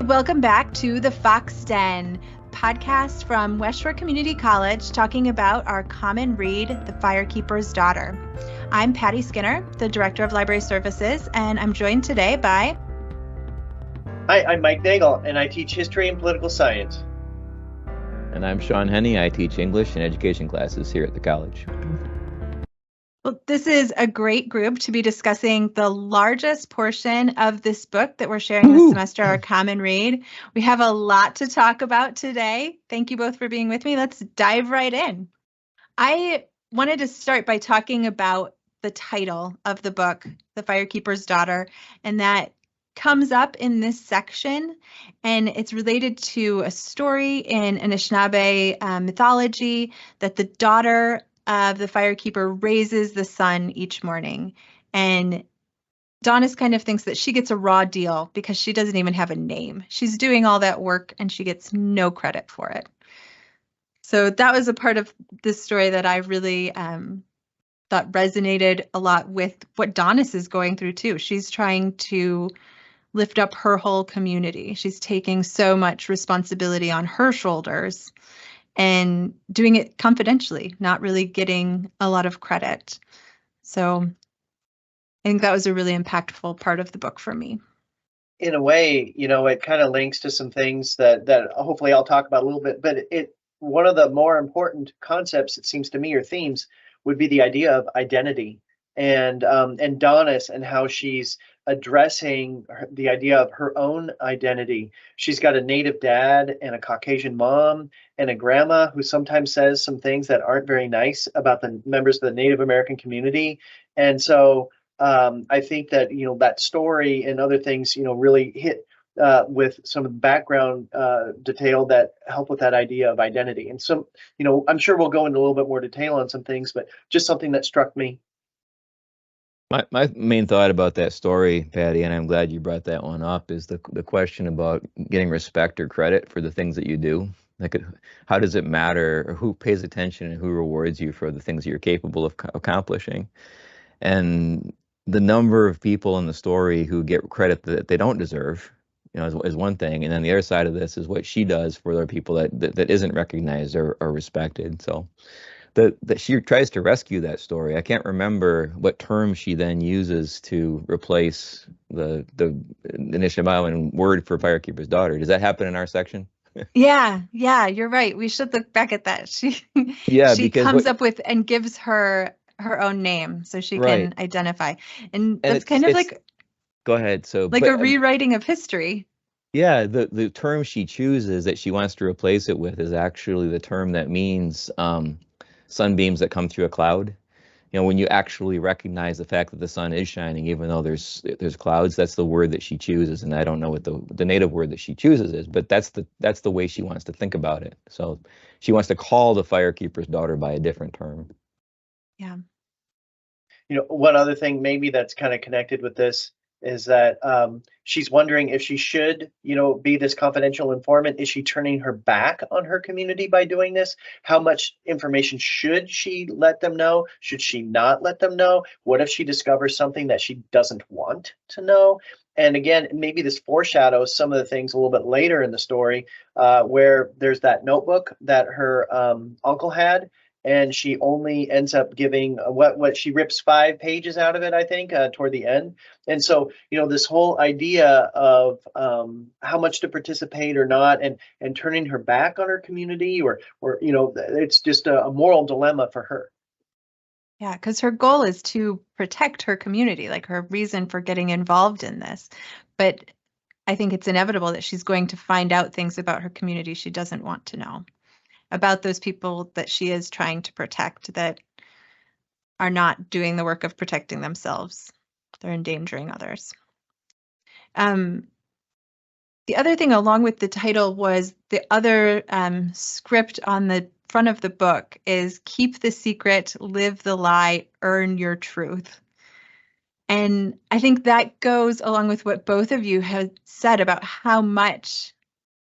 Welcome back to the Fox Den podcast from West Shore Community College, talking about our common read, The Firekeeper's Daughter. I'm Patty Skinner, the Director of Library Services, and I'm joined today by... Hi, I'm Mike Nagel, and I teach history and political science. And I'm Sean Henney. I teach English and education classes here at the college. Well, this is a great group to be discussing the largest portion of this book that we're sharing this semester, our common read. We have a lot to talk about today. Thank you both for being with me. Let's dive right in. I wanted to start by talking about the title of the book, The Firekeeper's Daughter, and that comes up in this section, and it's related to a story in Anishinaabe mythology that the daughter of the firekeeper raises the sun each morning. And Donis kind of thinks that she gets a raw deal because she doesn't even have a name. She's doing all that work and she gets no credit for it. So that was a part of this story that I really thought resonated a lot with what Donis is going through too. She's trying to lift up her whole community. She's taking so much responsibility on her shoulders and doing it confidentially, not really getting a lot of credit. So I think that was a really impactful part of the book for me. In a way, it kind of links to some things that hopefully I'll talk about a little bit, but one of the more important concepts, it seems to me, or themes, would be the idea of identity and Donis and how she's addressing the idea of her own identity. She's got a Native dad and a Caucasian mom and a grandma who sometimes says some things that aren't very nice about the members of the Native American community. And so I think that, that story and other things, really hit with some background detail that help with that idea of identity. And so, I'm sure we'll go into a little bit more detail on some things, but just something that struck me. My main thought about that story, Patty, and I'm glad you brought that one up, is the question about getting respect or credit for the things that you do. Like, how does it matter, or who pays attention and who rewards you for the things that you're capable of accomplishing? And the number of people in the story who get credit that they don't deserve, is one thing. And then the other side of this is what she does for other people that isn't recognized or respected. So that she tries to rescue that story. I can't remember what term she then uses to replace the Anishinaabe word for Firekeeper's daughter. Does that happen in our section? Yeah, you're right. We should look back at that. She comes up with and gives her own name so she can identify. And that's kind of like, go ahead. So like a rewriting of history. Yeah, the term she chooses that she wants to replace it with is actually the term that means sunbeams that come through a cloud. When you actually recognize the fact that the sun is shining, even though there's clouds, that's the word that she chooses. And I don't know what the native word that she chooses is, but that's the way she wants to think about it. So she wants to call the Firekeeper's daughter by a different term. Yeah. One other thing maybe that's kind of connected with this is that she's wondering if she should, be this confidential informant. Is she turning her back on her community by doing this? How much information should she let them know? Should she not let them know? What if she discovers something that she doesn't want to know? And again, maybe this foreshadows some of the things a little bit later in the story where there's that notebook that her uncle had. And she only ends up giving what she rips 5 pages out of it, I think, toward the end. And so, this whole idea of how much to participate or not, and turning her back on her community, or it's just a moral dilemma for her. Yeah, because her goal is to protect her community, like her reason for getting involved in this. But I think it's inevitable that she's going to find out things about her community she doesn't want to know, about those people that she is trying to protect that are not doing the work of protecting themselves. They're endangering others. The other thing along with the title was the other script on the front of the book is keep the secret, live the lie, earn your truth. And I think that goes along with what both of you have said about how much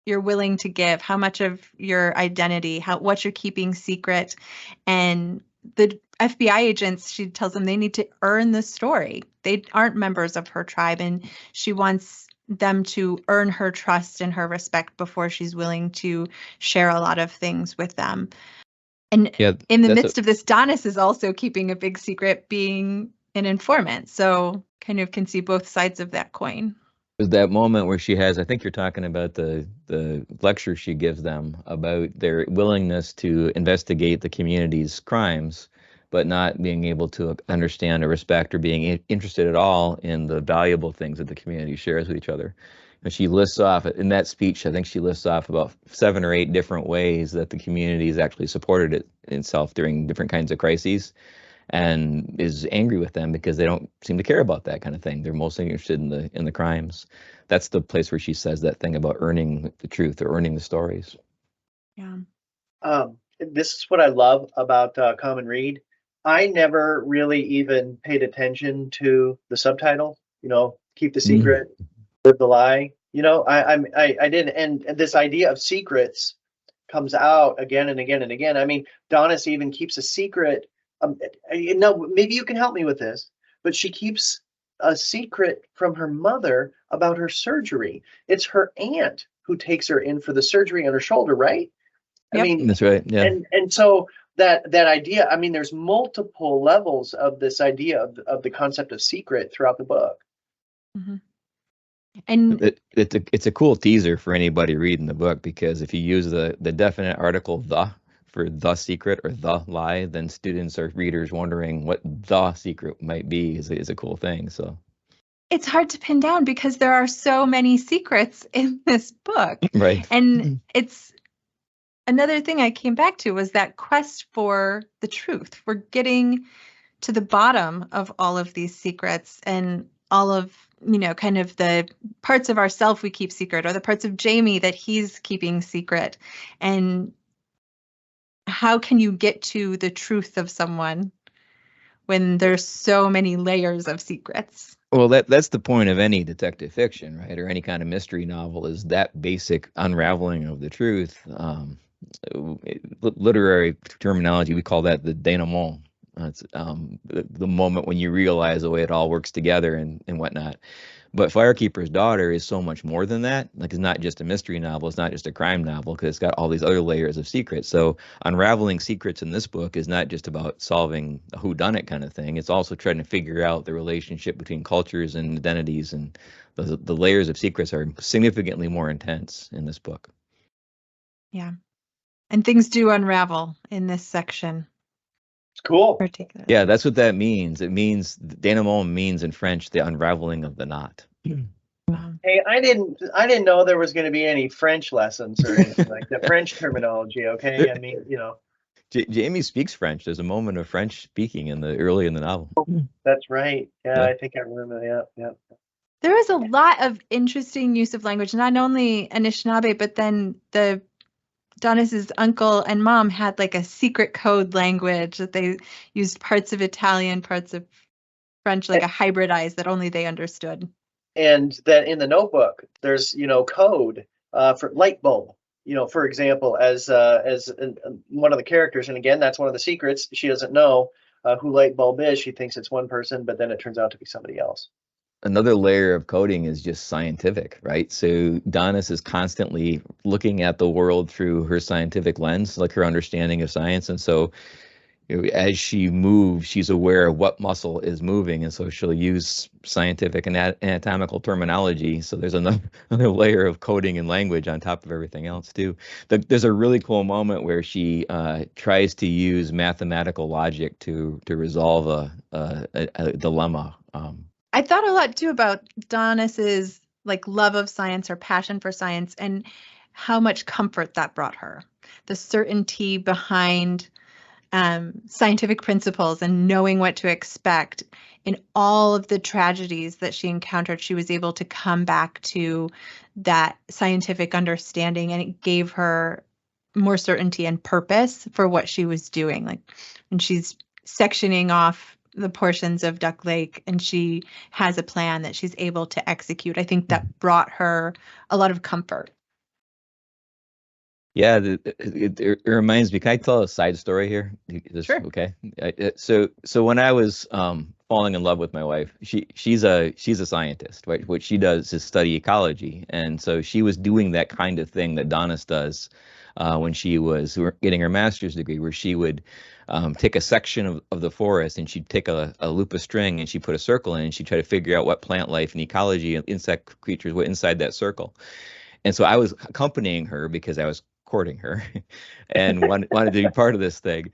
you're willing to give, how much of your identity, what you're keeping secret. And the FBI agents, she tells them they need to earn the story. They aren't members of her tribe, and she wants them to earn her trust and her respect before she's willing to share a lot of things with them. And Yeah, in the midst of this, Donis is also keeping a big secret, being an informant. So kind of can see both sides of that coin. There's that moment where she has, I think you're talking about the lecture she gives them about their willingness to investigate the community's crimes, but not being able to understand or respect or being interested at all in the valuable things that the community shares with each other. And she lists off, in that speech, I think she lists off about 7 or 8 different ways that the community has actually supported itself during different kinds of crises, and is angry with them because they don't seem to care about that kind of thing. They're mostly interested in the crimes. That's the place where she says that thing about earning the truth or earning the stories. Yeah. This is what I love about Common Read. I never really even paid attention to the subtitle. Keep the secret, live the lie. I didn't. And this idea of secrets comes out again and again and again. I mean, Donis even keeps a secret. Maybe you can help me with this, but she keeps a secret from her mother about her surgery. It's her aunt who takes her in for the surgery on her shoulder, right? Yep. I mean, that's right. Yeah. And so that idea, I mean, there's multiple levels of this idea of the concept of secret throughout the book. Mm-hmm. And it's a cool teaser for anybody reading the book, because if you use the definite article "the" for the secret or the lie, then students or readers wondering what the secret might be is a cool thing. So it's hard to pin down because there are so many secrets in this book. right. And it's another thing I came back to was that quest for the truth, for getting to the bottom of all of these secrets and all of, kind of the parts of ourself we keep secret, or the parts of Jamie that he's keeping secret. And how can you get to the truth of someone when there's so many layers of secrets? Well, that's the point of any detective fiction, right? Or any kind of mystery novel, is that basic unraveling of the truth. Literary terminology, we call that the denouement. It's the moment when you realize the way it all works together and whatnot. But Firekeeper's Daughter is so much more than that. Like, it's not just a mystery novel. It's not just a crime novel, because it's got all these other layers of secrets. So unraveling secrets in this book is not just about solving a whodunit kind of thing. It's also trying to figure out the relationship between cultures and identities. And the layers of secrets are significantly more intense in this book. Yeah. And things do unravel in this section. It's cool. Particularly. Yeah, that's what that means. It means, denouement means in French, the unraveling of the knot. Wow. Hey, I didn't know there was going to be any French lessons or anything like that. French terminology, okay? I mean, Jamie speaks French. There's a moment of French speaking early in the novel. That's right. Yeah, Yeah. I think I remember. Yeah. There is a lot of interesting use of language, not only Anishinaabe, but then Donis's uncle and mom had like a secret code language that they used, parts of Italian, parts of French, like a hybridized that only they understood. And that in the notebook, there's code for light bulb. For example, as one of the characters, and again, that's one of the secrets. She doesn't know who light bulb is. She thinks it's one person, but then it turns out to be somebody else. Another layer of coding is just scientific, right? So Donis is constantly looking at the world through her scientific lens, like her understanding of science. And so as she moves, she's aware of what muscle is moving. And so she'll use scientific and anatomical terminology. So there's another layer of coding and language on top of everything else too. There's a really cool moment where she tries to use mathematical logic to resolve a dilemma. I thought a lot too about Donis's like love of science or passion for science, and how much comfort that brought her. The certainty behind scientific principles and knowing what to expect in all of the tragedies that she encountered. She was able to come back to that scientific understanding, and it gave her more certainty and purpose for what she was doing. Like when she's sectioning off the portions of Duck Lake and she has a plan that she's able to execute, I think that brought her a lot of comfort. Yeah, it reminds me. Can I tell a side story here? Sure. Okay. So when I was falling in love with my wife. She's a scientist, right? What she does is study ecology, and so she was doing that kind of thing that Donis does when she was getting her master's degree, where she would take a section of the forest and she'd take a loop of string and she'd put a circle in and she'd try to figure out what plant life and ecology and insect creatures were inside that circle. And so I was accompanying her because I was courting her and wanted to be part of this thing.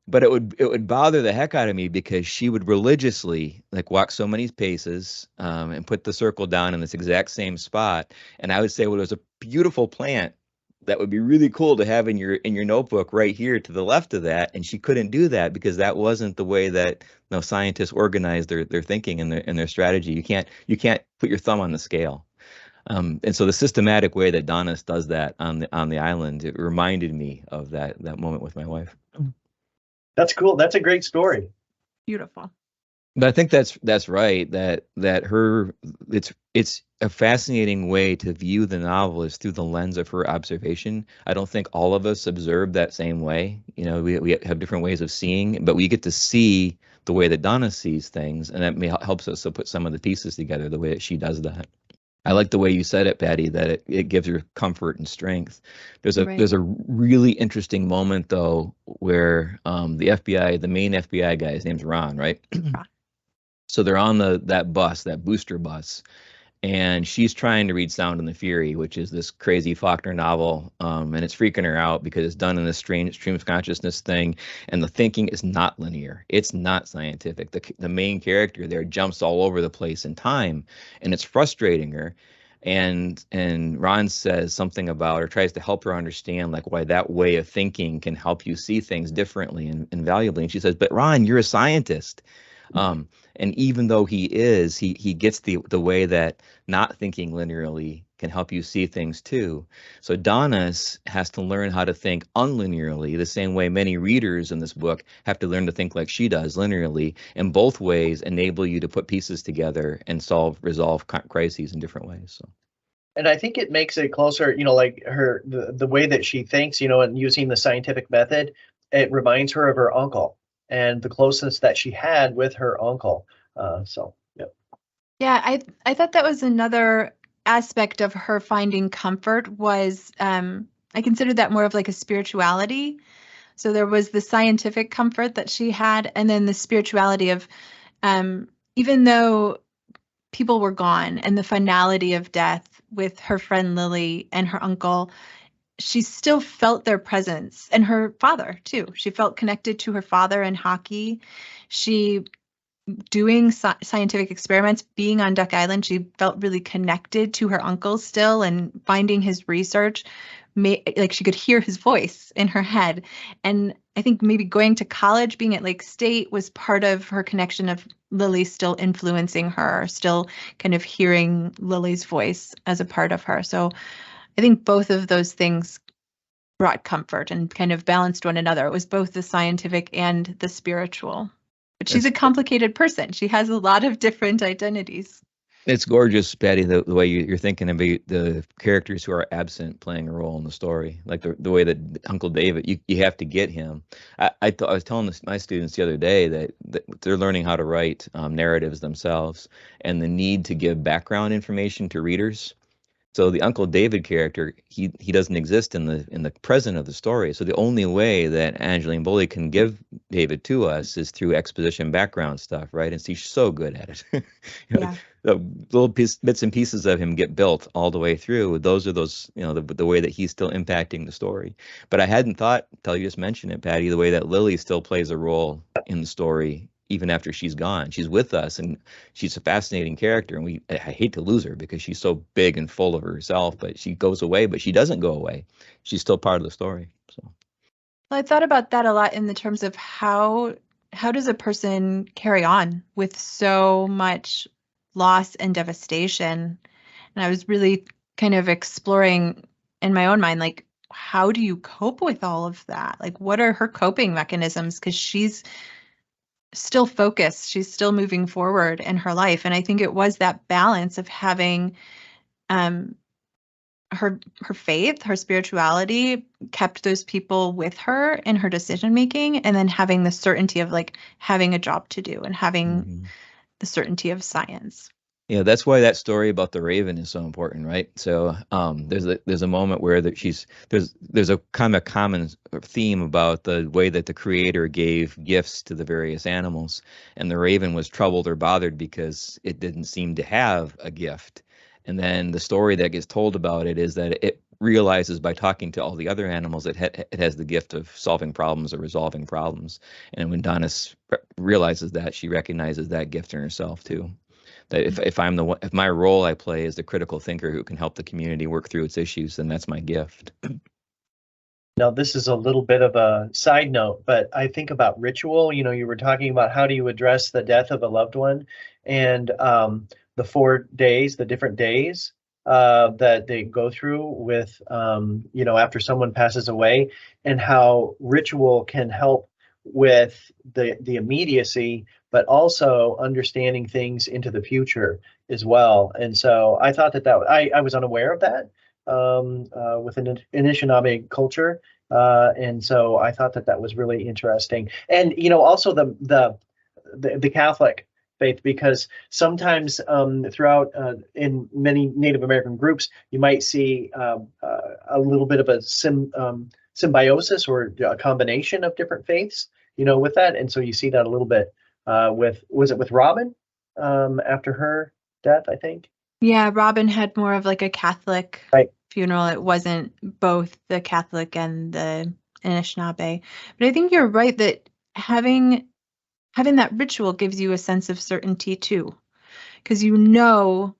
But it would bother the heck out of me because she would religiously like walk so many paces and put the circle down in this exact same spot. And I would say, well, there's a beautiful plant that would be really cool to have in your notebook right here to the left of that. And she couldn't do that because that wasn't the way that scientists organize their thinking and their strategy. You can't put your thumb on the scale. And so the systematic way that Donis does that on the island, it reminded me of that moment with my wife. That's cool. That's a great story. Beautiful. But I think that's right. That it's a fascinating way to view the novel is through the lens of her observation. I don't think all of us observe that same way. We have different ways of seeing, but we get to see the way that Donis sees things, and that helps us to put some of the pieces together the way that she does that. I like the way you said it, Patty, that it gives her comfort and strength. There's a really interesting moment though where the main FBI guy, his name's Ron, right? So they're on that booster bus, and she's trying to read Sound and the Fury, which is this crazy Faulkner novel, and it's freaking her out because it's done in this strange stream of consciousness thing, and the thinking is not linear. It's not scientific. The main character there jumps all over the place in time, and it's frustrating her. And Ron says something about, or tries to help her understand, like why that way of thinking can help you see things differently and valuably. And she says, "But Ron, you're a scientist." And even though he gets the way that not thinking linearly can help you see things too. So Donis has to learn how to think unlinearly, the same way many readers in this book have to learn to think like she does linearly. And both ways enable you to put pieces together and resolve crises in different ways. So. And I think it makes it closer, like the way that she thinks, and using the scientific method, it reminds her of her uncle and the closeness that she had with her uncle. Yeah, I thought that was another aspect of her finding comfort was, I considered that more of like a spirituality. So there was the scientific comfort that she had, and then the spirituality of, even though people were gone and the finality of death with her friend Lily and her uncle, she still felt their presence, and her father too. She felt connected to her father in hockey. She, doing scientific experiments, being on Duck Island, she felt really connected to her uncle still, and finding his research, like she could hear his voice in her head. And I think maybe going to college, being at Lake State, was part of her connection of Lily still influencing her, still kind of hearing Lily's voice as a part of her. So I think both of those things brought comfort and kind of balanced one another. It was both the scientific and the spiritual. But she's a complicated person. She has a lot of different identities. It's gorgeous, Patty, the way you're thinking about the characters who are absent playing a role in the story. Like the way that Uncle David, you have to get him. I was telling my students the other day that they're learning how to write narratives themselves, and the need to give background information to readers. So the Uncle David character, he doesn't exist in the present of the story. So the only way that Angeline Boulley can give David to us is through exposition background stuff, right? And she's so good at it. The little bits and pieces of him get built all the way through. Those are the way that he's still impacting the story. But I hadn't thought, until you just mentioned it, Patty, the way that Lily still plays a role in the story even after she's gone. She's with us, and she's a fascinating character, and I hate to lose her because she's so big and full of herself, but she goes away, but she doesn't go away. She's still part of the story. So, well, I thought about that a lot in the terms of how does a person carry on with so much loss and devastation? And I was really kind of exploring in my own mind, like, how do you cope with all of that? Like, what are her coping mechanisms? Because she's still focused. She's still moving forward in her life. And I think it was that balance of having her faith, her spirituality kept those people with her in her decision making, and then having the certainty of like having a job to do and having the certainty of science. Yeah, that's why that story about the raven is so important, right? So there's a moment where there's a kind of common theme about the way that the creator gave gifts to the various animals, and the raven was troubled or bothered because it didn't seem to have a gift. And then the story that gets told about it is that it realizes by talking to all the other animals that it has the gift of solving problems or resolving problems. And when Donna realizes that, she recognizes that gift in herself too. That if my role I play is the critical thinker who can help the community work through its issues, then that's my gift. Now, this is a little bit of a side note, but I think about ritual. You know, you were talking about how do you address the death of a loved one, and the 4 days, the different days that they go through with, you know, after someone passes away, and how ritual can help with the immediacy, but also understanding things into the future as well. And so I thought that I was unaware of that within Anishinaabe culture. And so I thought that was really interesting. And, you know, also the Catholic faith, because sometimes throughout in many Native American groups, you might see a little bit of a symbiosis or a combination of different faiths, you know, with that. And so you see that a little bit was it with Robin after her death, I think? Yeah, Robin had more of like a Catholic Right. funeral. It wasn't both the Catholic and the Anishinaabe. But I think you're right that having that ritual gives you a sense of certainty too, because you know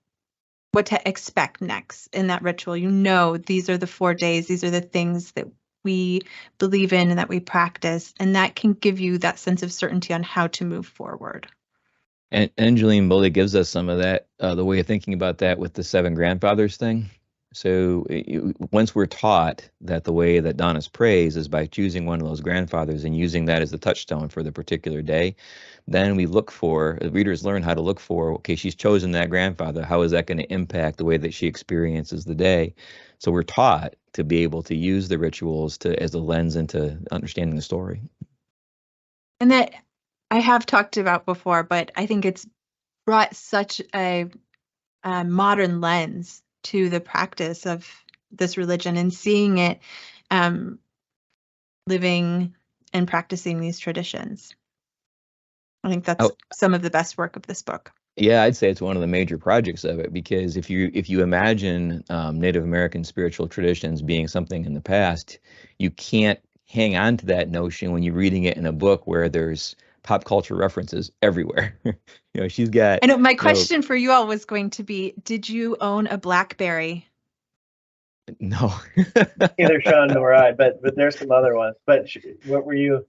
what to expect next in that ritual. You know, these are the 4 days, these are the things that we believe in and that we practice, and that can give you that sense of certainty on how to move forward. And Angeline Boulley gives us some of that, the way of thinking about that with the 7 grandfathers thing. So once we're taught that the way that Donna's prays is by choosing one of those grandfathers and using that as the touchstone for the particular day, then readers learn how to look for, okay, she's chosen that grandfather. How is that going to impact the way that she experiences the day? So we're taught to be able to use the rituals as a lens into understanding the story. And that I have talked about before, but I think it's brought such a modern lens to the practice of this religion and seeing it living and practicing these traditions. I think that's some of the best work of this book. Yeah, I'd say it's one of the major projects of it, because if you imagine Native American spiritual traditions being something in the past, you can't hang on to that notion when you're reading it in a book where there's pop culture references everywhere. You know, she's got. I know my question for you all was going to be, did you own a BlackBerry? No. Neither Sean nor I, but there's some other ones. But what were you?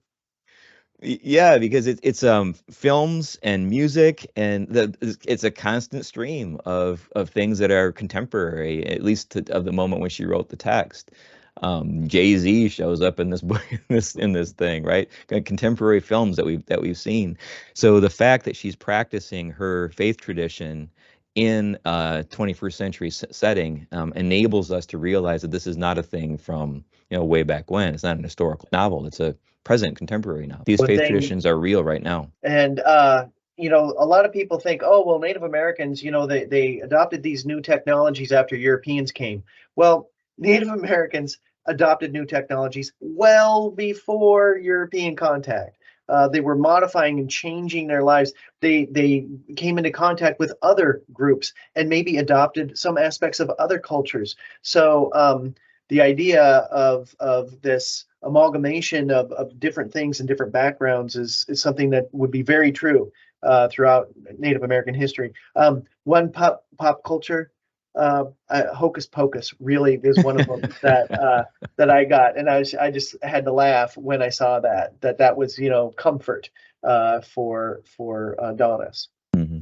Yeah, because it's films and music, and it's a constant stream of things that are contemporary, at least of the moment when she wrote the text. Jay-Z shows up in this book, in this thing, right? Contemporary films that we've seen. So the fact that she's practicing her faith tradition in a 21st century setting enables us to realize that this is not a thing from, you know, way back when. It's not an historical novel. It's a present contemporary novel. These faith traditions are real right now. And you know, a lot of people think, oh, well, Native Americans, you know, they adopted these new technologies after Europeans came. Well, Native Americans adopted new technologies well before European contact. They were modifying and changing their lives. They came into contact with other groups and maybe adopted some aspects of other cultures. So the idea of this amalgamation of different things and different backgrounds is something that would be very true throughout Native American history. One pop culture, Hocus Pocus really is one of them that I got, and I just had to laugh when I saw that was, you know, comfort for Donna's. Mm-hmm.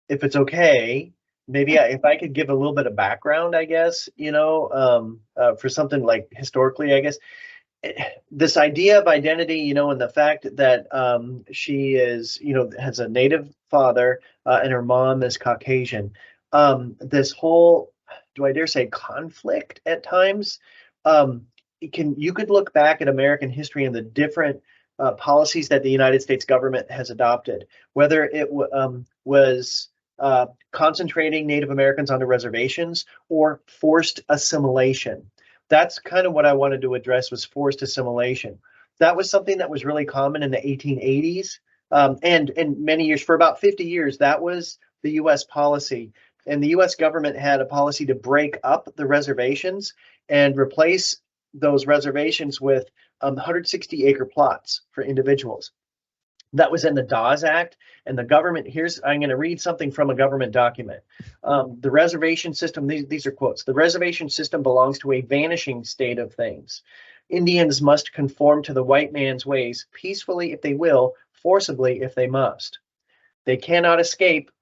If it's okay, maybe if I could give a little bit of background, I guess, you know, for something like historically, I guess. This idea of identity, you know, and the fact that she is, you know, has a Native father and her mom is Caucasian. This whole, do I dare say, conflict at times. You could look back at American history and the different policies that the United States government has adopted, whether it was concentrating Native Americans onto reservations or forced assimilation. That's kind of what I wanted to address, was forced assimilation. That was something that was really common in the 1880s, and many years, for about 50 years, that was the U.S. policy. And the U.S. government had a policy to break up the reservations and replace those reservations with 160-acre plots for individuals. That was in the Dawes Act, and the government, I'm going to read something from a government document. The reservation system, these are quotes, the reservation system belongs to a vanishing state of things. Indians must conform to the white man's ways, peacefully if they will, forcibly if they must. They cannot escape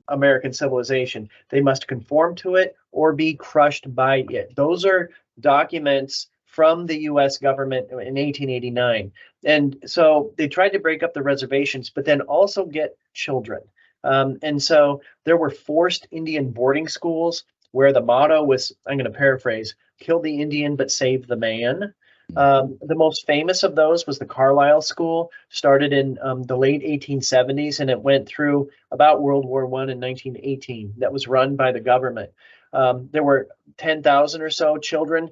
American civilization. They must conform to it or be crushed by it. Those are documents from the U.S. government in 1889. And so they tried to break up the reservations, but then also get children. And so there were forced Indian boarding schools where the motto was, I'm going to paraphrase, kill the Indian but save the man. The most famous of those was the Carlisle School, started in the late 1870s, and it went through about World War I in 1918. That was run by the government. There were 10,000 or so children,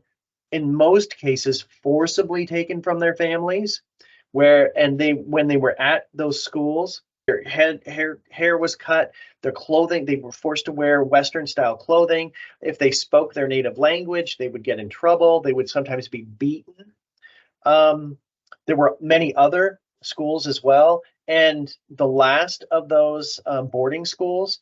in most cases forcibly taken from their families, when they were at those schools, their hair was cut, their clothing, they were forced to wear Western style clothing. If they spoke their native language, they would get in trouble. They would sometimes be beaten. There were many other schools as well. And the last of those boarding schools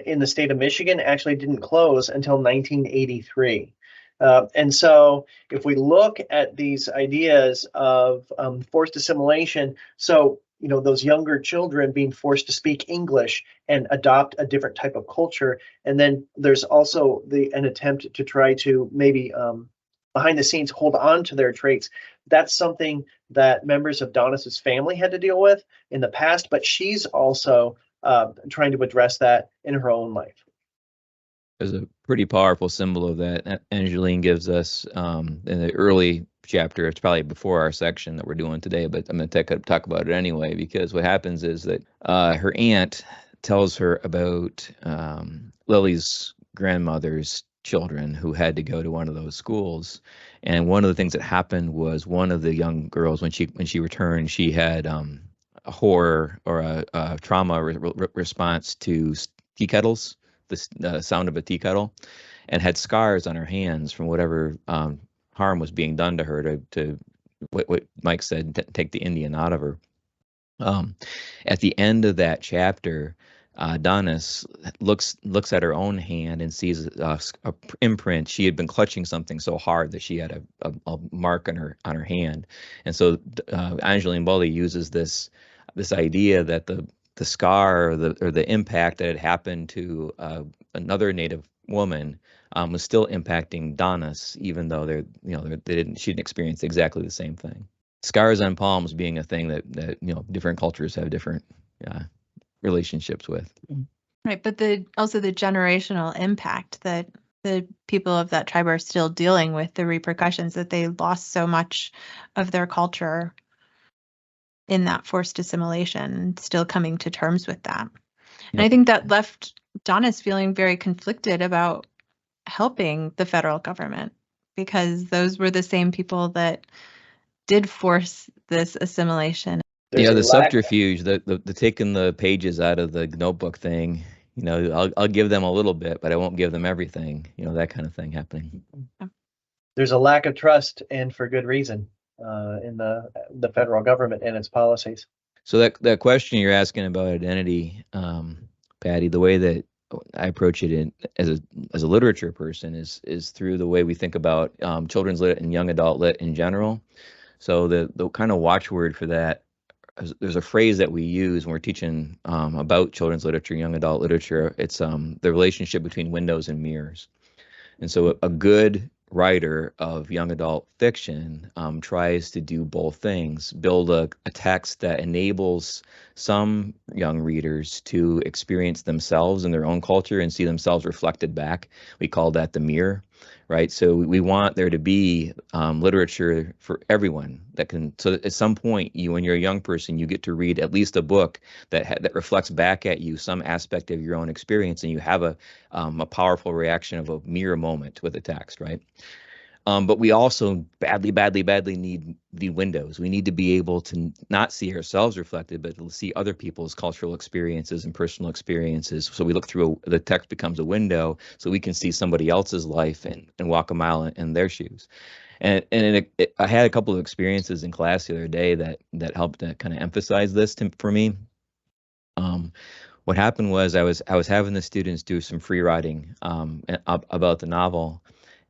in the state of Michigan actually didn't close until 1983. And so if we look at these ideas of forced assimilation, so those younger children being forced to speak English and adopt a different type of culture. And then there's also an attempt to try to maybe behind the scenes hold on to their traits. That's something that members of Donna's family had to deal with in the past, but she's also trying to address that in her own life. There's a pretty powerful symbol of that Angeline gives us in the early chapter. It's probably before our section that we're doing today, but I'm going to talk about it anyway, because what happens is that her aunt tells her about Lily's grandmother's children who had to go to one of those schools. And one of the things that happened was one of the young girls, when she returned, she had a horror or a trauma response to tea kettles, the sound of a tea kettle, and had scars on her hands from whatever harm was being done to her to what Mike said, take the Indian out of her. At the end of that chapter, Donis looks at her own hand and sees a imprint. She had been clutching something so hard that she had a mark on her hand. And so Angeline Boulley uses this idea that the scar or the impact that had happened to another Native woman was still impacting Donis, even though she didn't experience exactly the same thing. Scars on palms being a thing that different cultures have different relationships with. Right, but also the generational impact that the people of that tribe are still dealing with, the repercussions that they lost so much of their culture in that forced assimilation, still coming to terms with that. And I think that left Donis feeling very conflicted about helping the federal government, because those were the same people that did force this assimilation. The subterfuge, the taking the pages out of the notebook thing, I'll give them a little bit, but I won't give them everything, that kind of thing happening. There's a lack of trust, and for good reason, in the federal government and its policies. So that question you're asking about identity, Patty, the way that I approach it as a literature person is through the way we think about children's lit and young adult lit in general. So the kind of watchword for that, there's a phrase that we use when we're teaching about children's literature, young adult literature. It's the relationship between windows and mirrors. And so a good writer of young adult fiction tries to do both things, build a text that enables some young readers to experience themselves in their own culture and see themselves reflected back. We call that the mirror. right? So we want there to be literature for everyone that can. So at some point, when you're a young person, you get to read at least a book that reflects back at you some aspect of your own experience, and you have a powerful reaction of a mirror moment with the text, right? But we also badly need the windows. We need to be able to not see ourselves reflected, but to see other people's cultural experiences and personal experiences. So we look through, the text becomes a window so we can see somebody else's life and walk a mile in their shoes. And I had a couple of experiences in class the other day that helped to kind of emphasize this for me. What happened was I was having the students do some free writing about the novel.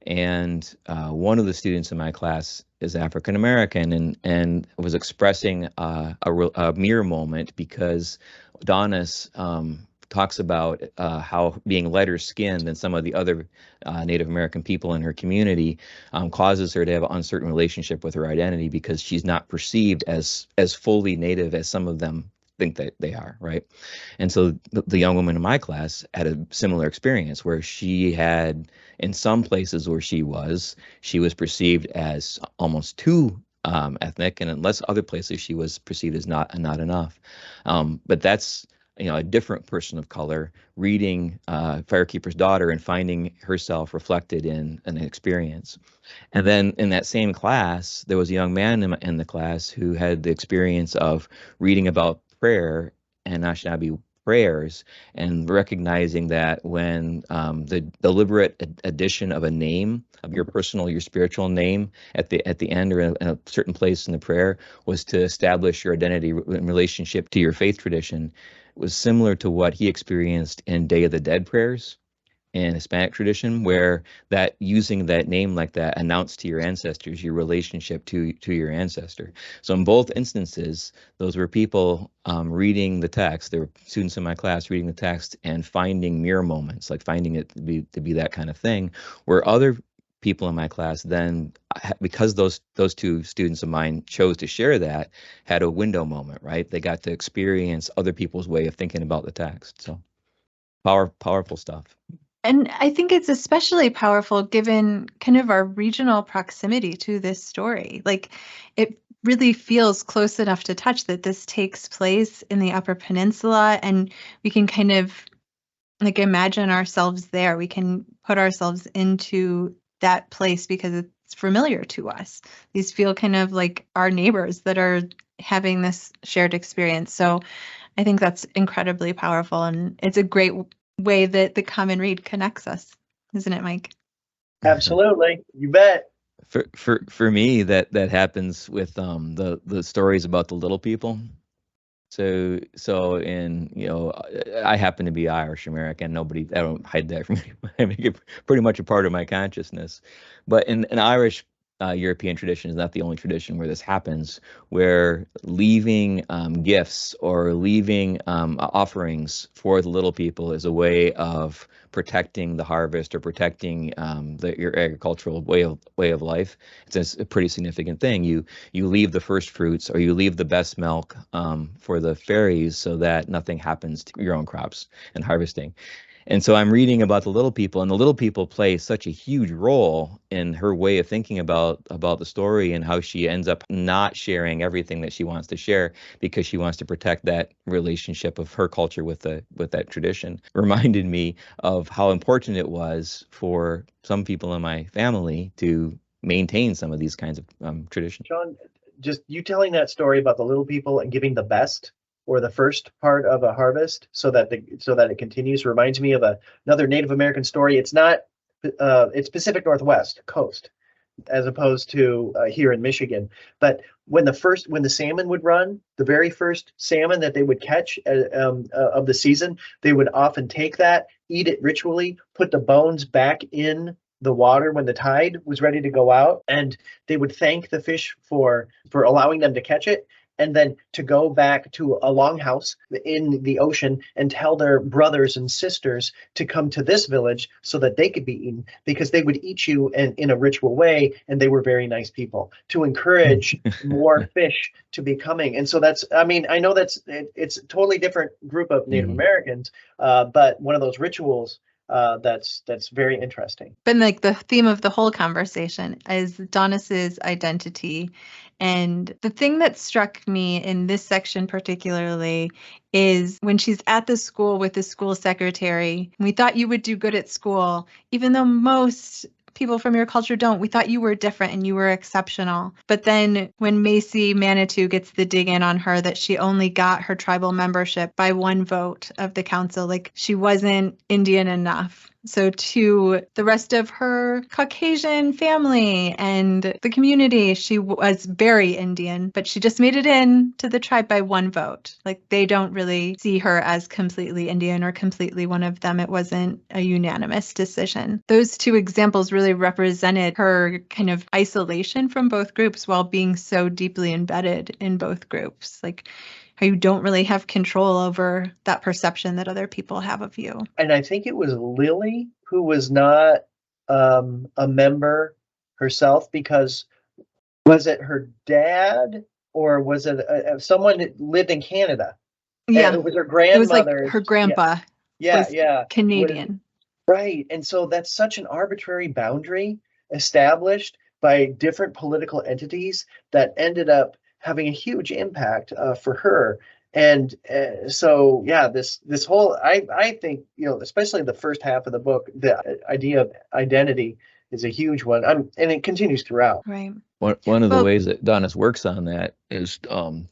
And one of the students in my class is African American and was expressing a mirror moment because Adonis talks about how being lighter skinned than some of the other Native American people in her community causes her to have an uncertain relationship with her identity because she's not perceived as fully Native as some of them think that they are, right? And so the young woman in my class had a similar experience where she had, in some places where she was perceived as almost too ethnic, and in less other places she was perceived as not enough. But that's, a different person of color reading Firekeeper's Daughter and finding herself reflected in an experience. And then in that same class, there was a young man in the class who had the experience of reading about prayer and Anishinaabe prayers and recognizing that when the deliberate addition of a name of your spiritual name at the end or in a certain place in the prayer was to establish your identity in relationship to your faith tradition, was similar to what he experienced in Day of the Dead prayers in Hispanic tradition, where that using that name like that announced to your ancestors your relationship to your ancestor. So in both instances, those were people reading the text. There were students in my class reading the text and finding mirror moments, like finding it to be that kind of thing, where other people in my class then, because those two students of mine chose to share that, had a window moment, right? They got to experience other people's way of thinking about the text. So powerful stuff. And I think it's especially powerful given kind of our regional proximity to this story. Like, it really feels close enough to touch that this takes place in the Upper Peninsula, and we can kind of like imagine ourselves there. We can put ourselves into that place because it's familiar to us. These feel kind of like our neighbors that are having this shared experience. So I think that's incredibly powerful, and it's a great way that the common read connects us, isn't it, Mike? Absolutely, you bet. For me, that happens with the stories about the little people. So in I happen to be Irish American. I don't hide that from anybody. I make it pretty much a part of my consciousness. But in Irish European tradition is not the only tradition where this happens, where leaving gifts or leaving offerings for the little people is a way of protecting the harvest or protecting your agricultural way of life. It's a pretty significant thing. You leave the first fruits or you leave the best milk for the fairies so that nothing happens to your own crops and harvesting. And so I'm reading about the little people, and the little people play such a huge role in her way of thinking about the story and how she ends up not sharing everything that she wants to share because she wants to protect that relationship of her culture with that tradition. Reminded me of how important it was for some people in my family to maintain some of these kinds of traditions. John, just you telling that story about the little people and giving the best or the first part of a harvest so that it continues reminds me of another Native American story. It's not it's Pacific Northwest coast as opposed to here in Michigan. But when the salmon would run, the very first salmon that they would catch of the season, they would often take that, eat it ritually, put the bones back in the water when the tide was ready to go out, and they would thank the fish for allowing them to catch it, and then to go back to a longhouse in the ocean and tell their brothers and sisters to come to this village so that they could be eaten, because they would eat you in a ritual way, and they were very nice people, to encourage more fish to be coming. And so I know it's a totally different group of Native Americans, but one of those rituals that's very interesting. But like the theme of the whole conversation is Donis's identity. And the thing that struck me in this section particularly is when she's at the school with the school secretary. We thought you would do good at school, even though most people from your culture don't. We thought you were different and you were exceptional. But then when Macy Manitou gets the dig in on her that she only got her tribal membership by one vote of the council, like she wasn't Indian enough. So to the rest of her Caucasian family and the community, she was very Indian, but she just made it in to the tribe by one vote. Like they don't really see her as completely Indian or completely one of them. It wasn't a unanimous decision. Those two examples really represented her kind of isolation from both groups while being so deeply embedded in both groups. Like how you don't really have control over that perception that other people have of you. And I think it was Lily who was not a member herself, because was it her dad or was it someone that lived in Canada? Yeah, and it was her grandmother. It was like her grandpa. Yeah, Canadian. Right. And so that's such an arbitrary boundary established by different political entities that ended up having a huge impact for her. And so, yeah, this whole, I think, especially the first half of the book, the idea of identity is a huge one. And it continues throughout. Right. One of the ways that Donis works on that is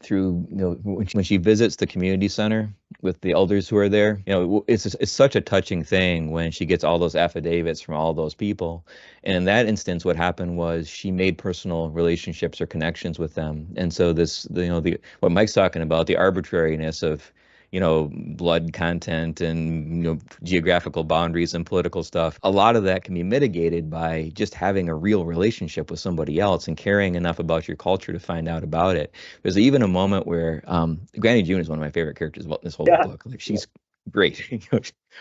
through, when she visits the community center with the elders who are there. It's such a touching thing when she gets all those affidavits from all those people. And in that instance, what happened was she made personal relationships or connections with them. And so what Mike's talking about, the arbitrariness of blood content and geographical boundaries and political stuff, a lot of that can be mitigated by just having a real relationship with somebody else and caring enough about your culture to find out about it. There's even a moment where Granny June is one of my favorite characters in this whole book. Like she's great.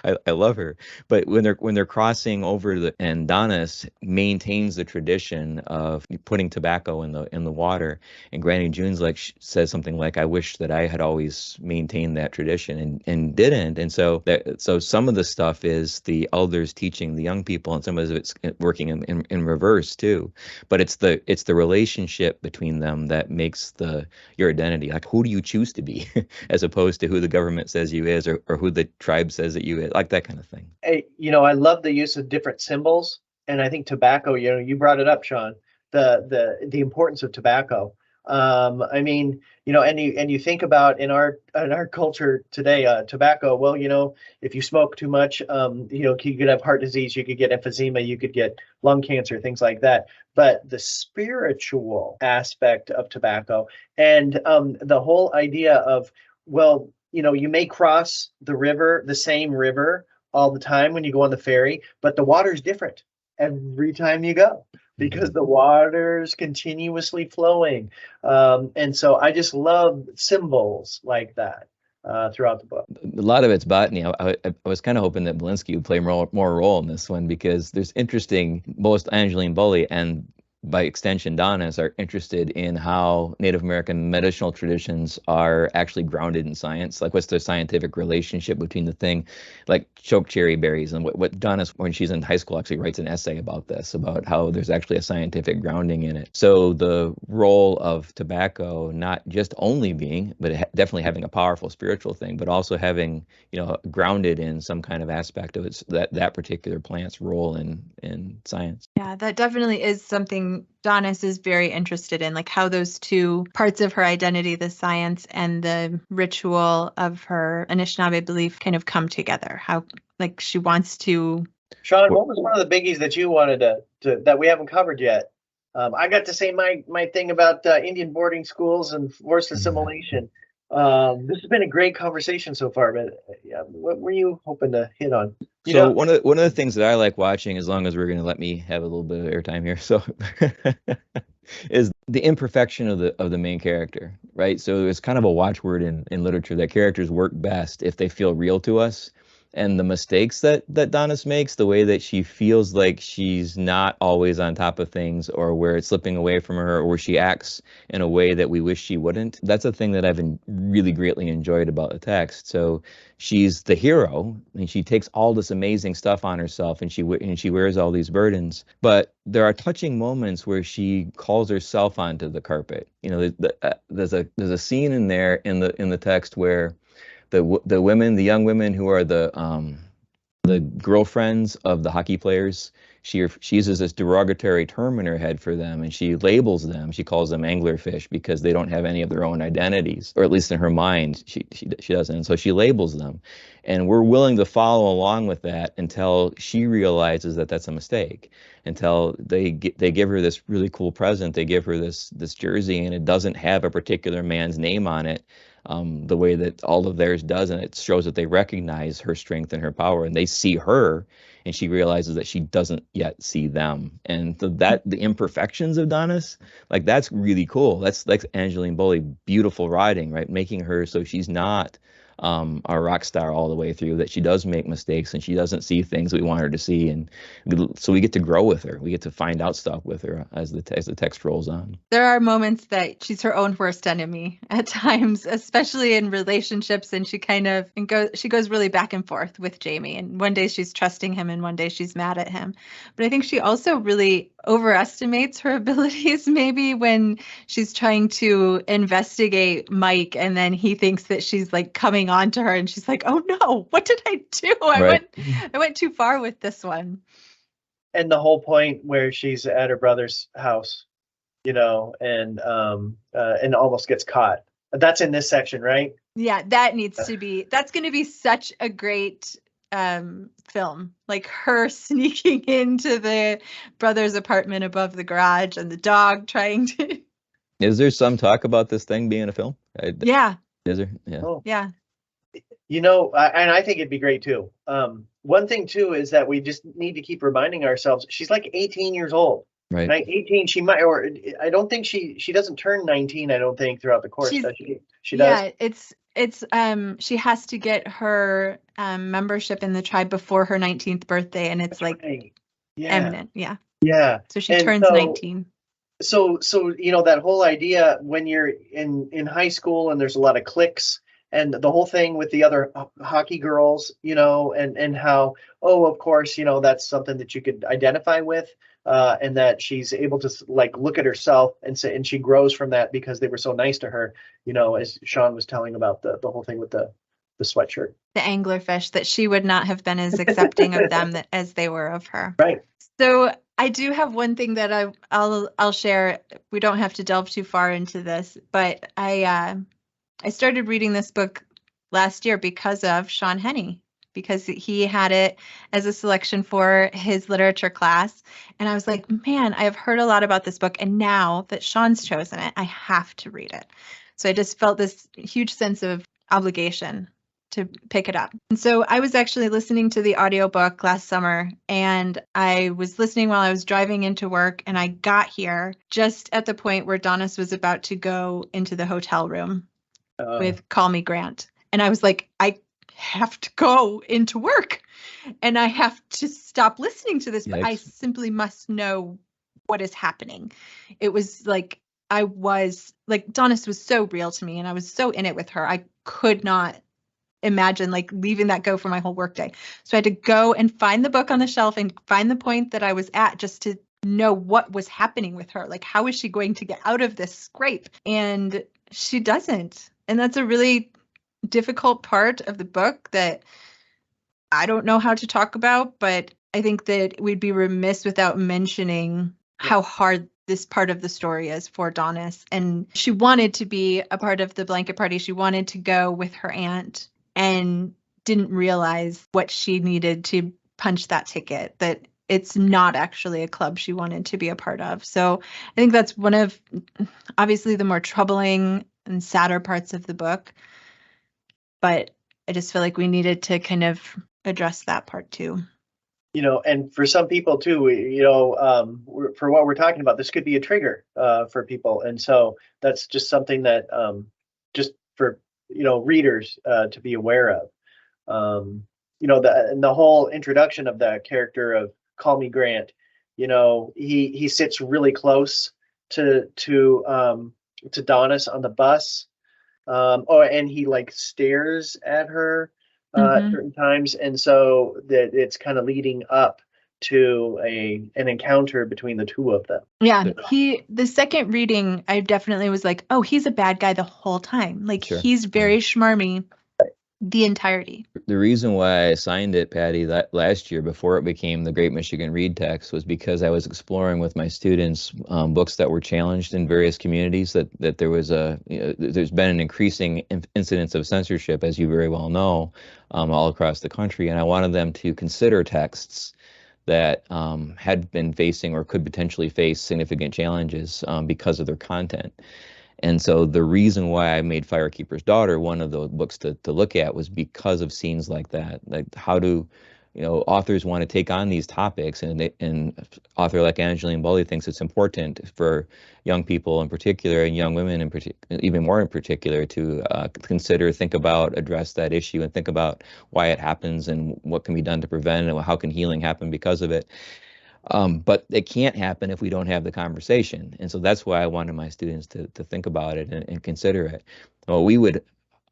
I love her. But when they're crossing over and Donis maintains the tradition of putting tobacco in the water, and Granny June's says something like, "I wish that I had always maintained that tradition and didn't." And so some of the stuff is the elders teaching the young people, and some of it's working in reverse too. But it's the relationship between them that makes your identity. Like, who do you choose to be, as opposed to who the government says you is, or who the tribe says that you is, like that kind of thing. I love the use of different symbols, and I think tobacco. You brought it up, Sean. The importance of tobacco. I mean, and you think about in our culture today, tobacco. Well, if you smoke too much, you could have heart disease, you could get emphysema, you could get lung cancer, things like that. But the spiritual aspect of tobacco and the whole idea of, well, you may cross the same river all the time when you go on the ferry, but the water's different every time you go because the water's continuously flowing. And so I just love symbols like that throughout the book. A lot of it's botany. I was kind of hoping that Belinsky would play more role in this one, because there's both Angeline Boulley and by extension Donis are interested in how Native American medicinal traditions are actually grounded in science. Like, what's the scientific relationship between the thing, like chokecherry berries, and what Donis, when she's in high school, actually writes an essay about this, about how there's actually a scientific grounding in it. So the role of tobacco, not just only being, but definitely having a powerful spiritual thing, but also having, grounded in some kind of aspect of its that particular plant's role in science. Yeah, that definitely is something Donis is very interested in, like how those two parts of her identity, the science and the ritual of her Anishinaabe belief, kind of come together. How, like, she wants to. Sean, what was one of the biggies that you wanted to that we haven't covered yet? I got to say my thing about Indian boarding schools and forced assimilation. This has been a great conversation so far, but what were you hoping to hit on? One of the things that I like watching, as long as we're going to let me have a little bit of airtime here, so is the imperfection of the main character, right? So it's kind of a watchword in literature that characters work best if they feel real to us. and the mistakes that Donis makes, the way that she feels like she's not always on top of things, or where it's slipping away from her, or where she acts in a way that we wish she wouldn't. That's a thing that I've really greatly enjoyed about the text. So she's the hero, and she takes all this amazing stuff on herself, and she wears all these burdens. But there are touching moments where she calls herself onto the carpet. You know, there's a scene in there in the text where the women, the young women who are the girlfriends of the hockey players, she uses this derogatory term in her head for them, and she labels them. She calls them anglerfish because they don't have any of their own identities, or at least in her mind, she doesn't. And so she labels them, and we're willing to follow along with that until she realizes that that's a mistake. Until they give her this really cool present, they give her this jersey, and it doesn't have a particular man's name on it, the way that all of theirs does, and it shows that they recognize her strength and her power, and they see her, and she realizes that she doesn't yet see them. And the imperfections of Donis, like, that's really cool. That's like Angeline Boulley, beautiful writing, right? Making her so she's not a rock star all the way through, that she does make mistakes and she doesn't see things we want her to see, and so we get to grow with her. We get to find out stuff with her as the text rolls on. There are moments that she's her own worst enemy at times, especially in relationships, and she goes really back and forth with Jamie, and one day she's trusting him and one day she's mad at him. But I think she also really overestimates her abilities, maybe, when she's trying to investigate Mike, and then he thinks that she's like coming on to her, and she's like, oh no, what did I do? I went too far with this one. And the whole point where she's at her brother's house, you know, and almost gets caught. That's in this section, right? Yeah, that needs to be, that's going to be such a great film, like her sneaking into the brother's apartment above the garage, and the dog trying to. Is there some talk about this thing being a film? Yeah. Is there? Yeah. Oh. Yeah. You know, and I think it'd be great too. One thing too is that we just need to keep reminding ourselves, she's like 18 years old. Right. 18, she might, or I don't think she doesn't turn 19, I don't think, throughout the course. Does she? She does. Yeah, it's she has to get her membership in the tribe before her 19th birthday, and it's That's like right. imminent. Yeah. Yeah. So she turns 19. So you know, that whole idea when you're in high school and there's a lot of cliques, and the whole thing with the other hockey girls, you know, and how, oh, of course, you know, that's something that you could identify with, and that she's able to like look at herself and say, and she grows from that because they were so nice to her, you know, as Sean was telling about the whole thing with the sweatshirt. The anglerfish, that she would not have been as accepting of them as they were of her. Right. So I do have one thing that I'll share. We don't have to delve too far into this, but I started reading this book last year because of Sean Henney, because he had it as a selection for his literature class. And I was like, man, I have heard a lot about this book, and now that Sean's chosen it, I have to read it. So I just felt this huge sense of obligation to pick it up. And so I was actually listening to the audiobook last summer, and I was listening while I was driving into work, and I got here just at the point where Donis was about to go into the hotel room with Call Me Grant. And I was like, I have to go into work and I have to stop listening to this, but I simply must know what is happening. It was like, Donis was so real to me, and I was so in it with her. I could not imagine like leaving that go for my whole workday. So I had to go and find the book on the shelf and find the point that I was at, just to know what was happening with her. Like, how is she going to get out of this scrape? And she doesn't. And that's a really difficult part of the book that I don't know how to talk about, but I think that we'd be remiss without mentioning how hard this part of the story is for Donis. And she wanted to be a part of the blanket party. She wanted to go with her aunt and didn't realize what she needed to punch that ticket, that it's not actually a club she wanted to be a part of. So I think that's one of, obviously, the more troubling and sadder parts of the book. But I just feel like we needed to kind of address that part too. You know, and for some people too, you know, for what we're talking about, this could be a trigger for people. And so that's just something that just for, you know, readers to be aware of. the whole introduction of the character of Call Me Grant, he sits really close to Donis on the bus, and he like stares at her at certain times, and so that it's kind of leading up to an encounter between the two of them. Yeah, the second reading, I definitely was like, oh, he's a bad guy the whole time. Like, Sure. he's very schmarmy the entirety. The reason why I assigned it, Patty, that last year before it became the Great Michigan Read Text was because I was exploring with my students books that were challenged in various communities. That there was there's been an increasing incidence of censorship, as you very well know, all across the country, and I wanted them to consider texts that had been facing or could potentially face significant challenges because of their content. And so the reason why I made Firekeeper's Daughter one of the books to look at was because of scenes like that. Like, how do authors want to take on these topics, and an author like Angeline Boulley thinks it's important for young people in particular, and young women in even more in particular, to consider, think about, address that issue, and think about why it happens and what can be done to prevent it, and how can healing happen because of it. But it can't happen if we don't have the conversation. And so that's why I wanted my students to think about it and consider it. What we would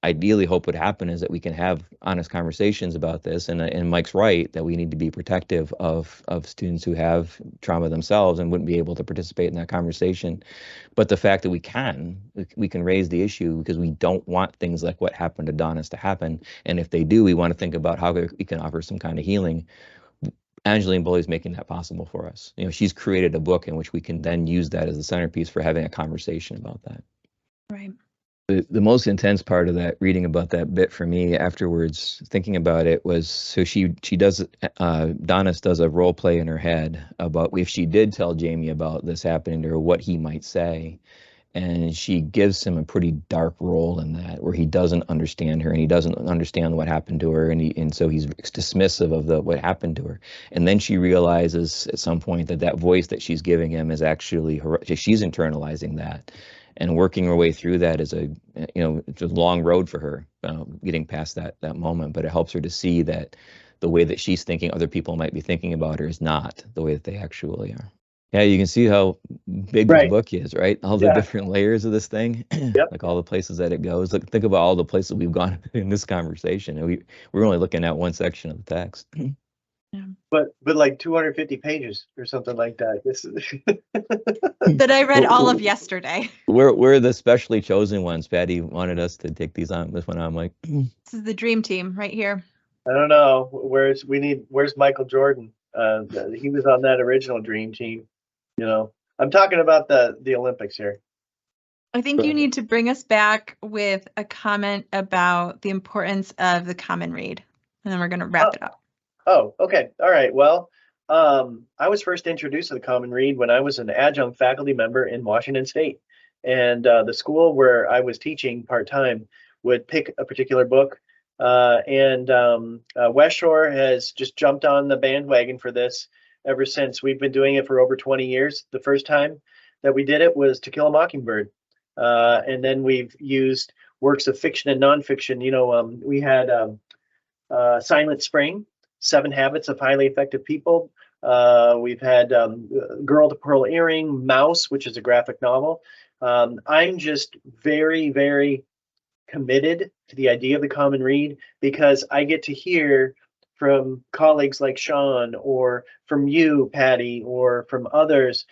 ideally hope would happen is that we can have honest conversations about this. And Mike's right, that we need to be protective of students who have trauma themselves and wouldn't be able to participate in that conversation. But the fact that we can raise the issue, because we don't want things like what happened to Donis to happen. And if they do, we want to think about how we can offer some kind of healing. Angeline Boulley is making that possible for us. She's created a book in which we can then use that as the centerpiece for having a conversation about that. Right. The most intense part of that, reading about that bit for me afterwards, thinking about it, was so she does, Donis does a role play in her head about if she did tell Jamie about this happening to her, what he might say. And she gives him a pretty dark role in that, where he doesn't understand her and he doesn't understand what happened to her, and so he's dismissive of what happened to her. And then she realizes at some point that voice that she's giving him is actually she's internalizing that, and working her way through that is it's a long road for her, getting past that moment. But it helps her to see that the way that she's thinking other people might be thinking about her is not the way that they actually are. Yeah, you can see how big the book is, right? All the different layers of this thing, like all the places that it goes. Like, think about all the places we've gone in this conversation. And we're only looking at one section of the text. Yeah. But like 250 pages or something like that. This is that I read all of yesterday. We're the specially chosen ones. Patty wanted us to take this one on, Mike. This is the dream team right here. I don't know. Where's Michael Jordan? He was on that original dream team. I'm talking about the Olympics here. I think you need to bring us back with a comment about the importance of the common read, and then we're going to wrap it up. Oh, okay. All right. Well, I was first introduced to the common read when I was an adjunct faculty member in Washington State, and the school where I was teaching part-time would pick a particular book, and West Shore has just jumped on the bandwagon for this ever since. We've been doing it for over 20 years. The first time that we did it was To Kill a Mockingbird. And then we've used works of fiction and nonfiction. We had Silent Spring, 7 Habits of Highly Effective People. We've had Girl with a Pearl Earring, Mouse, which is a graphic novel. I'm just very, very committed to the idea of the common read, because I get to hear from colleagues like Sean, or from you, Patty, or from others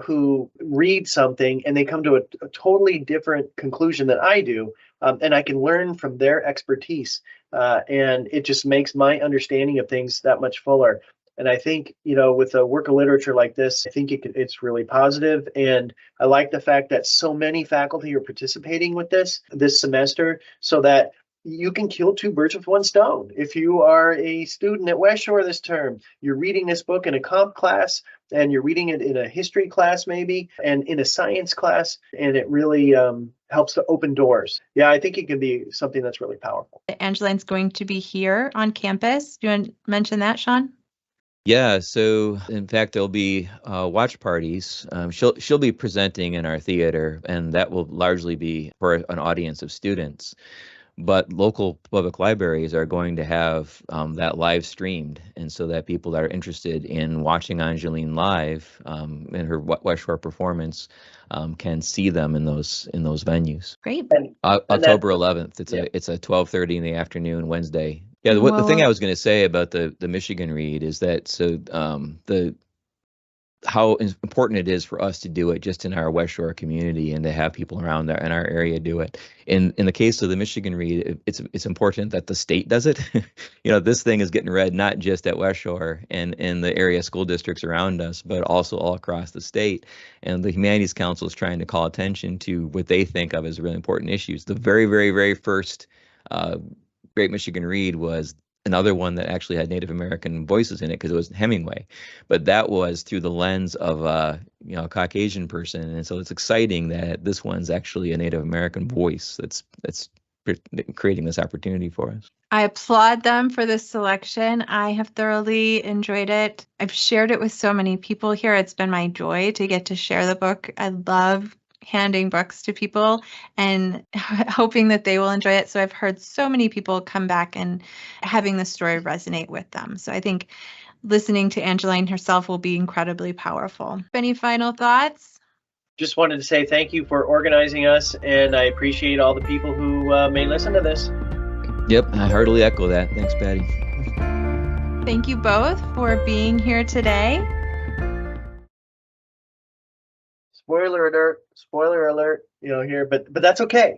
who read something and they come to a totally different conclusion than I do. And I can learn from their expertise. And it just makes my understanding of things that much fuller. And I think, with a work of literature like this, I think it's really positive. And I like the fact that so many faculty are participating with this semester, so that you can kill 2 birds with 1 stone. If you are a student at West Shore this term, you're reading this book in a comp class, and you're reading it in a history class maybe, and in a science class, and it really helps to open doors. Yeah, I think it can be something that's really powerful. Angeline's going to be here on campus. Do you want to mention that, Sean? Yeah, so in fact, there'll be watch parties. She'll be presenting in our theater, and that will largely be for an audience of students. but local public libraries are going to have that live streamed, and so that people that are interested in watching Angeline live in her West Shore performance can see them in those venues. Great. And October 11th. Yeah. It's a 12:30 in the afternoon, Wednesday. Yeah, the Well, thing I was going to say about the Michigan read is that how important it is for us to do it just in our West Shore community and to have people around there in our area do it. In the case of the Michigan read, it's important that the state does it. This thing is getting read not just at West Shore and in the area school districts around us, but also all across the state. And the Humanities Council is trying to call attention to what they think of as really important issues. The very, very, very first Great Michigan Read was another one that actually had Native American voices in it because it was Hemingway, but that was through the lens of a Caucasian person, and so it's exciting that this one's actually a Native American voice that's creating this opportunity for us. I applaud them for this selection. I have thoroughly enjoyed it. I've shared it with so many people here. It's been my joy to get to share the book. I love handing books to people and hoping that they will enjoy it. So I've heard so many people come back and having the story resonate with them. So I think listening to Angeline herself will be incredibly powerful. Any final thoughts? Just wanted to say thank you for organizing us, and I appreciate all the people who may listen to this. Yep, I heartily echo that. Thanks, Patty. Thank you both for being here today. Spoiler alert, here, but that's okay.